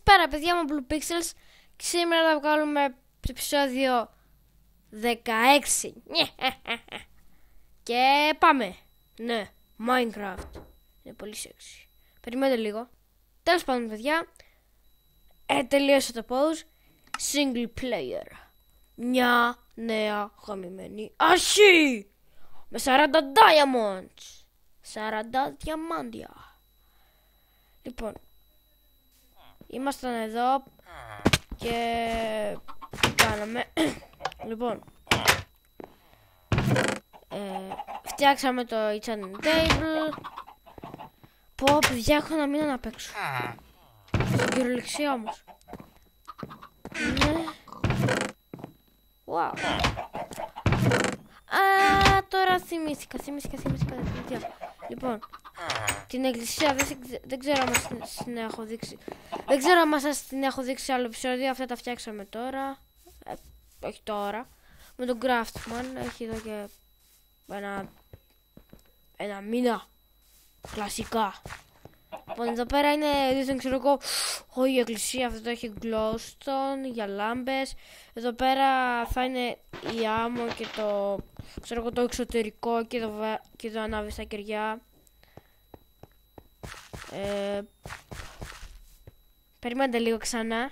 Καλησπέρα παιδιά μου Blue Pixels. Και σήμερα θα βγάλουμε επεισόδιο 16. Και πάμε. Ναι, Minecraft. Είναι πολύ sexy. Περιμένετε λίγο. Τέλος πάντων παιδιά, τελείωσε το pause. Single player. Μια νέα γαμημένη αρχή. Με 40 diamonds. 40 διαμάντια. Λοιπόν, ήμασταν εδώ και κάναμε. Λοιπόν, φτιάξαμε το enchanting table. Πω παιδιά, έχω ένα μήνα να παίξω. Στην κυριολεξία όμως. Ναι. Wow. Τώρα θυμήθηκα παιδιά. Λοιπόν, την εκκλησία δεν ξέρω αν σας την έχω δείξει. Δεν ξέρω αν σας την έχω δείξει σε άλλο επεισόδιο. Αυτά τα φτιάξαμε τώρα. Όχι τώρα. Με τον Craftman. Έχει εδώ και ένα μήνα. Κλασικά. Λοιπόν, εδώ πέρα είναι, δεν ξέρω εγώ, η εκκλησία. Αυτό το έχει glowstone για λάμπες. Εδώ πέρα θα είναι η άμμο και το, ξέρω εγώ, το εξωτερικό και εδώ ανάβει στα κεριά. Περιμένετε λίγο ξανά.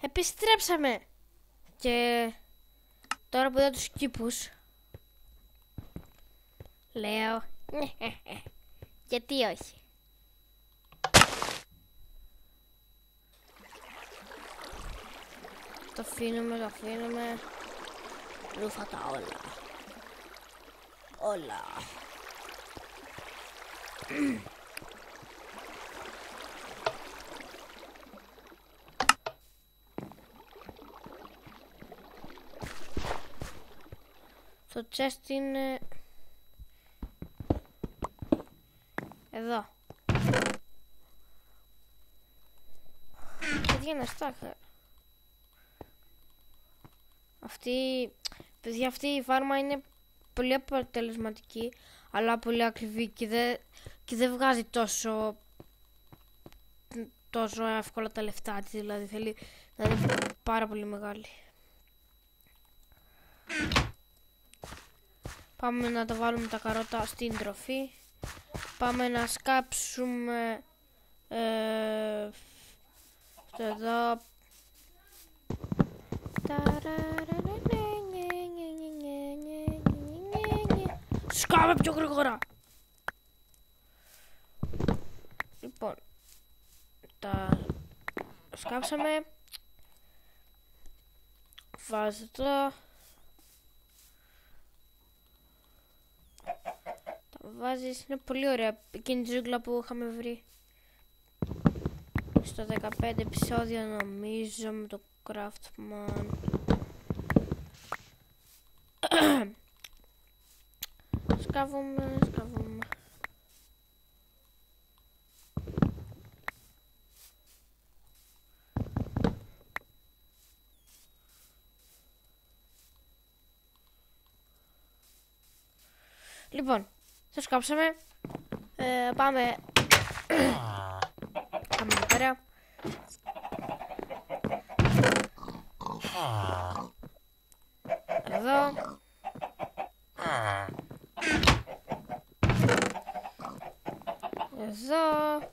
Επιστρέψαμε. Και τώρα που είδα τους κήπους, λέω γιατί όχι. Το αφήνουμε. Ρούφα τα όλα. Το chest είναι εδώ. Παιδιά, ένα στάκα. Αυτή η φάρμα είναι πολύ αποτελεσματική, αλλά πολύ ακριβή και δεν βγάζει τόσο εύκολα τα λεφτά της, δηλαδή θέλει να είναι πάρα πολύ μεγάλη. Πάμε να τα βάλουμε τα καρότα στην τροφή. Πάμε να σκάψουμε αυτό εδώ. Σκάμε πιο γρήγορα. Λοιπόν, τα σκάψαμε. Βάζω το. Τα βάζεις, είναι πολύ ωραία. Εκείνη τη ζούγκλα που είχαμε βρει στο 15 επεισόδιο νομίζω με το Craftman. Σκάβουμε. Λοιπόν, το σκάψαμε. Πάμε εδώ πέρα. Εδώ. Εδώ.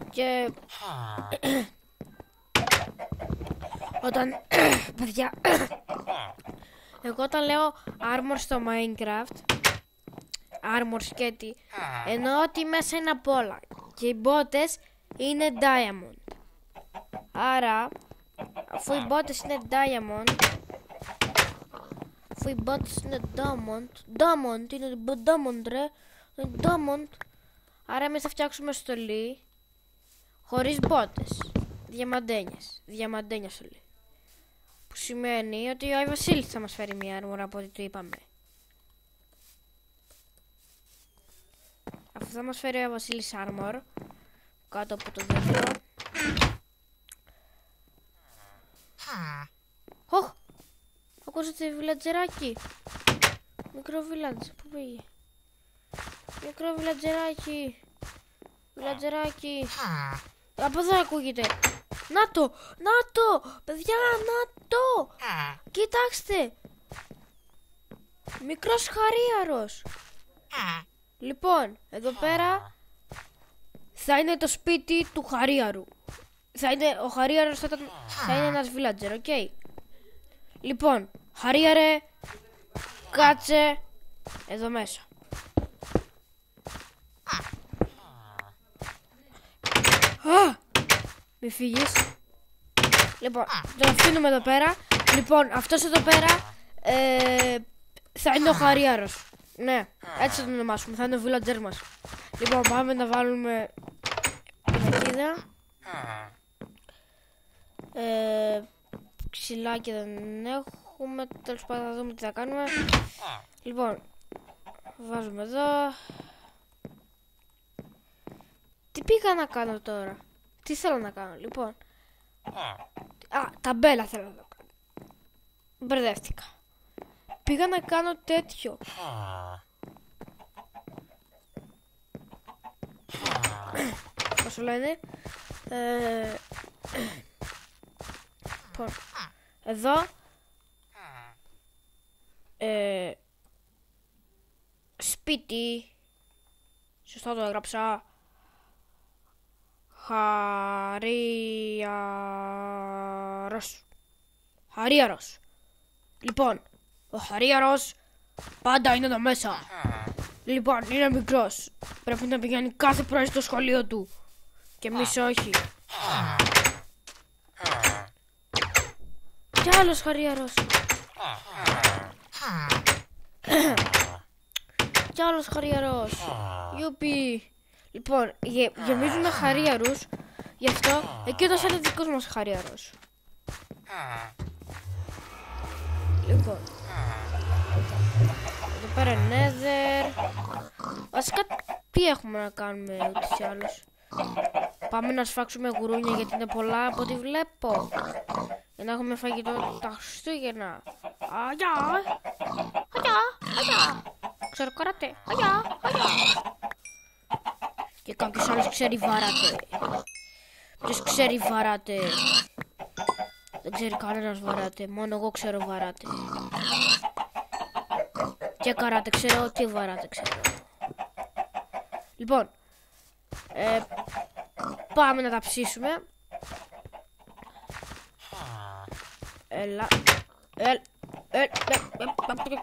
Και όταν παιδιά, εγώ όταν λέω armor στο Minecraft, armor σκέτη, εννοώ ότι μέσα είναι απ' όλα και οι μπότες είναι diamond. Άρα αφού οι μπότες είναι diamond, diamond, άρα εμείς θα φτιάξουμε στολή χωρίς μπότες, διαμαντένια στολή, που σημαίνει ότι ο Άι Βασίλης θα μας φέρει μια άρμορα από ό,τι του είπαμε. Αφού θα μας φέρει ο Άι Βασίλης άρμορ κάτω από το δέντρο. Οχ! Ακούσατε βιλατζεράκι. Μικρό βιλατζ, πού πήγε? Μικρό βιλατζεράκι. Βιλατζεράκι. Από εδώ ακούγεται. Να το, παιδιά, να το. Κοιτάξτε. Μικρός χαρίαρος. Λοιπόν, εδώ πέρα θα είναι το σπίτι του χαρίαρου. Ο χαρίαρος θα είναι ένας villager, οκ. Λοιπόν, χαρίαρε, κάτσε εδώ μέσα. Μη φύγεις. Λοιπόν, τον αφήνουμε εδώ πέρα. Λοιπόν, αυτός εδώ πέρα θα είναι ο χαρίαρος. Ναι, έτσι θα τον ονομάσουμε, θα είναι ο villager μας. Λοιπόν, πάμε να βάλουμε πινακίδα. Ξυλάκι δεν έχουμε. Τέλος πάντων θα δούμε τι θα κάνουμε. Λοιπόν, βάζουμε εδώ. Τι πήγα να κάνω τώρα? Τι θέλω να κάνω, λοιπόν? Ταμπέλα θέλω να κάνω. Μπερδεύτηκα. Πήγα να κάνω τέτοιο. Πώς το λένε? Λοιπόν, εδώ σπίτι. Σωστά το έγραψα. Χαρίαρος. Λοιπόν, ο χαρίαρος πάντα είναι εδώ μέσα. Λοιπόν, είναι μικρός. Πρέπει να πηγαίνει κάθε πρωί στο σχολείο του. Και εμείς όχι. Κι άλλος χαρίαρος. Κι άλλος χαρίαρος. Ιουπι. Λοιπόν, γεμίζουν χαρίαρους. Γι' αυτό εκεί εδώ είναι δικός μας χαρίαρος. Λοιπόν, εδώ πέρα Nether. Βασικά τι έχουμε να κάνουμε ούτως ή άλλως? Πάμε να σφάξουμε γουρούνια γιατί είναι πολλά από ό,τι βλέπω. Για να έχουμε φαγητό τα Χριστούγεννα. Αγιά. Ξέρω καράτε. Αγιά. Και κάποιος άλλος ξέρει βαράτε. Ποιος ξέρει βαράτε? Δεν ξέρει κανένας βαράτε. Μόνο εγώ ξέρω βαράτε. Και καράτε ξέρω και βαράτε ξέρω. Λοιπόν, πάμε να τα ψήσουμε. Έλα. Έλα, κάτω.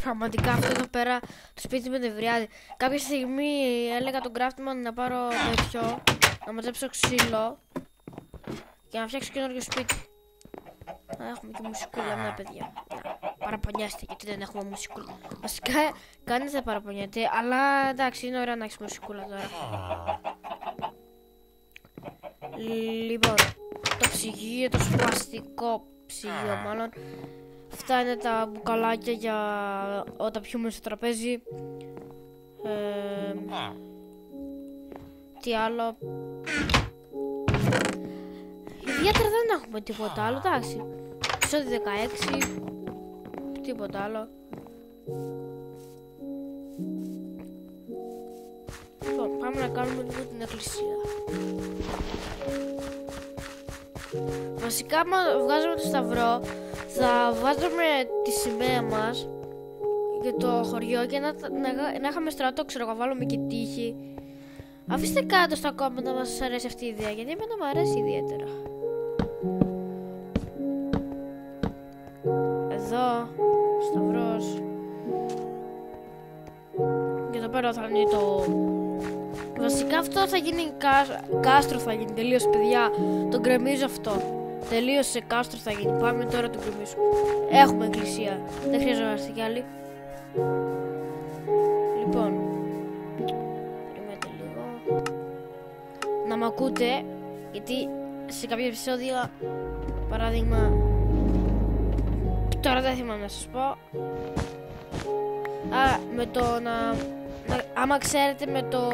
Πραγματικά αυτό εδώ πέρα το σπίτι με νευριάζει. Κάποια στιγμή έλεγα τον Craftman να πάρω τέτοιο, να μαζέψω ξύλο για να φτιάξω καινούργιο σπίτι. Έχουμε και μουσικούλα, ναι παιδιά. Παραπονιάστε γιατί δεν έχουμε μουσικούλα. Βασικά κανείς δεν παραπονιέται, αλλά εντάξει είναι ωραία να έχεις μουσικούλα τώρα. Λοιπόν, το ψυγείο, το σπαστικό ψυγείο μάλλον. Αυτά είναι τα μπουκαλάκια για όταν πιούμε στο τραπέζι. Τι άλλο? Ιδιαίτερα δεν έχουμε τίποτα άλλο, εντάξει. Επεισόδιο 16. Τίποτα άλλο. Λοιπόν, πάμε να κάνουμε λίγο την εκκλησία. Βασικά, άμα βγάζουμε το σταυρό, θα βάζουμε τη σημαία μας για το χωριό και να είχαμε στρατό, ξέρω εγώ, βάλουμε και τύχη. Αφήστε κάτω στα κόμματα να μας αρέσει αυτή η ιδέα, γιατί εμένα μου αρέσει ιδιαίτερα. Εδώ, σταυρός. Και εδώ πέρα θα είναι το... Βασικά αυτό θα γίνει κάστρο, θα γίνει τελείως παιδιά. Το γκρεμίζω αυτό. Τελείωσε κάστρο θα γίνει. Πάμε τώρα το γκρεμίσουμε. Έχουμε εκκλησία. Δεν χρειαζόμαστε κι άλλη. Λοιπόν, περιμένετε λίγο. Να μ' ακούτε, γιατί σε κάποια επεισόδια, παράδειγμα, τώρα δεν θυμάμαι να σας πω. Με το άμα ξέρετε με το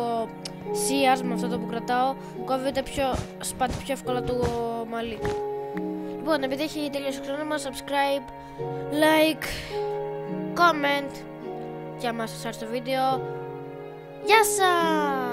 σύασμα αυτό το που κρατάω, κόβεται σπάτε πιο εύκολα το μαλλί. Λοιπόν, επειδή έχει τελειώσει ο χρόνος μας, subscribe, like, comment και άμα σας άρεσε το βίντεο, γεια σας!